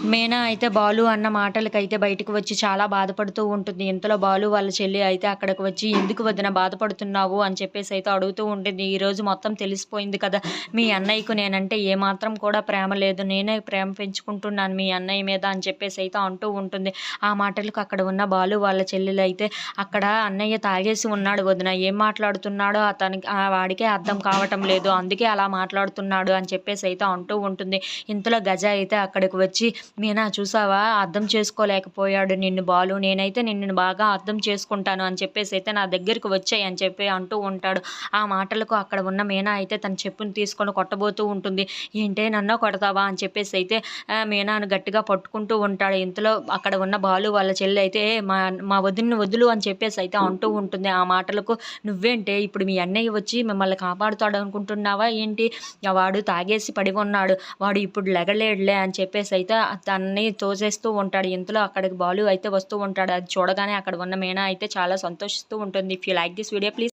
మీనా అయితే బాలు అన్న మాటలకైతే బయటకు వచ్చి చాలా బాధపడుతూ ఉంటుంది. ఇంతలో బాలు వాళ్ళ చెల్లి అయితే అక్కడికి వచ్చి "ఎందుకు వదిన బాధపడుతున్నావు" అని చెప్పేసి అయితే అడుగుతూ ఉంటుంది. "ఈరోజు మొత్తం తెలిసిపోయింది కదా! మీ అన్నయ్యకు నేనంటే ఏమాత్రం కూడా ప్రేమ లేదు. నేనే ప్రేమ పెంచుకుంటున్నాను మీ అన్నయ్య మీద" అని చెప్పేసి అయితే అంటూ ఉంటుంది. ఆ మాటలకు అక్కడ ఉన్న బాలు వాళ్ళ చెల్లెలైతే "అక్కడ అన్నయ్య తాగేసి ఉన్నాడు వదిన. ఏం మాట్లాడుతున్నాడో అతనికి వాడికే అర్థం కావటం లేదు. అందుకే అలా మాట్లాడుతున్నాడు" అని చెప్పేసి అయితే అంటూ ఉంటుంది. ఇంతలో గజ అయితే అక్కడికి వచ్చి మీనా చూసావా అర్థం చేసుకోలేకపోయాడు నిన్ను బాలు. నేనైతే నిన్ను బాగా అర్థం చేసుకుంటాను అని చెప్పేసి అయితే నా దగ్గరికి వచ్చాయి అని చెప్పి అంటూ ఉంటాడు. ఆ మాటలకు అక్కడ ఉన్న మీనా అయితే తన చెప్పుని తీసుకొని కొట్టబోతూ ఉంటుంది. ఏంటే నన్ను కొడతావా అని చెప్పేసి అయితే మీనాను గట్టిగా పట్టుకుంటూ ఉంటాడు. ఇంతలో అక్కడ ఉన్న బాలు వాళ్ళ చెల్లి అయితే మా మా వదిన్ని వదులు అని చెప్పేసి అయితే అంటూ ఉంటుంది. ఆ మాటలకు నువ్వేంటే ఇప్పుడు మీ అన్నయ్య వచ్చి మిమ్మల్ని కాపాడుతాడు అనుకుంటున్నావా ఏంటి? వాడు తాగేసి పడి ఉన్నాడు. వాడు ఇప్పుడు లెగలేడులే అని చెప్పేసి అయితే తనని తోసేస్తూ ఉంటాడు. ఇంతలో అక్కడికి బాలు అయితే వస్తూ ఉంటాడు. అది చూడగానే అక్కడ ఉన్న మీనా అయితే చాలా సంతోషిస్తూ ఉంటుంది. If you like this video please